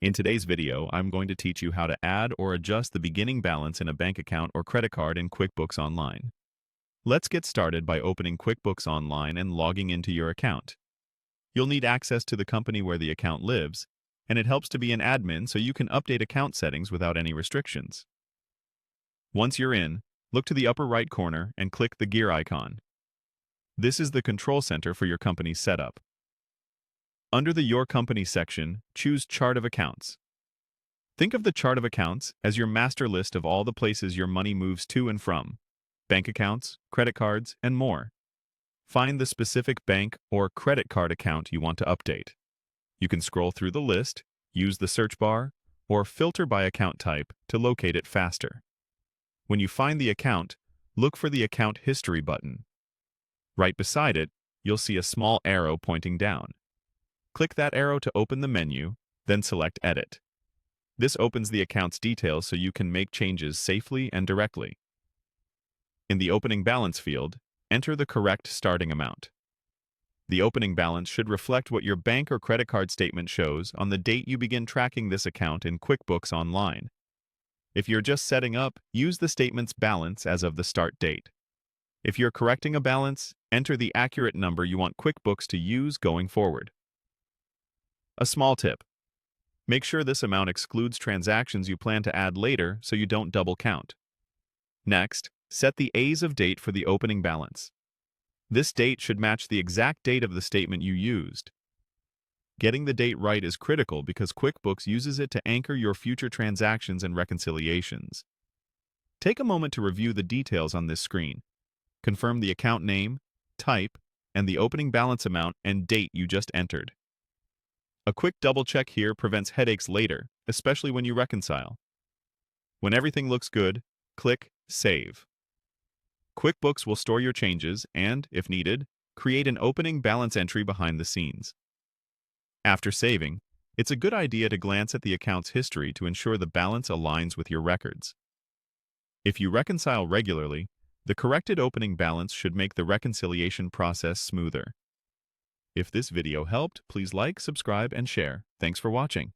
In today's video, I'm going to teach you how to add or adjust the beginning balance in a bank account or credit card in QuickBooks Online. Let's get started by opening QuickBooks Online and logging into your account. You'll need access to the company where the account lives, and it helps to be an admin so you can update account settings without any restrictions. Once you're in, look to the upper right corner and click the gear icon. This is the control center for your company's setup. Under the Your Company section, choose Chart of Accounts. Think of the chart of accounts as your master list of all the places your money moves to and from: bank accounts, credit cards, and more. Find the specific bank or credit card account you want to update. You can scroll through the list, use the search bar, or filter by account type to locate it faster. When you find the account, look for the Account History button. Right beside it, you'll see a small arrow pointing down. Click that arrow to open the menu, then select Edit. This opens the account's details so you can make changes safely and directly. In the Opening Balance field, enter the correct starting amount. The opening balance should reflect what your bank or credit card statement shows on the date you begin tracking this account in QuickBooks Online. If you're just setting up, use the statement's balance as of the start date. If you're correcting a balance, enter the accurate number you want QuickBooks to use going forward. A small tip: make sure this amount excludes transactions you plan to add later so you don't double count. Next, set the As of date for the opening balance. This date should match the exact date of the statement you used. Getting the date right is critical because QuickBooks uses it to anchor your future transactions and reconciliations. Take a moment to review the details on this screen. Confirm the account name, type, and the opening balance amount and date you just entered. A quick double-check here prevents headaches later, especially when you reconcile. When everything looks good, click Save. QuickBooks will store your changes and, if needed, create an opening balance entry behind the scenes. After saving, it's a good idea to glance at the account's history to ensure the balance aligns with your records. If you reconcile regularly, the corrected opening balance should make the reconciliation process smoother. If this video helped, please like, subscribe, and share. Thanks for watching.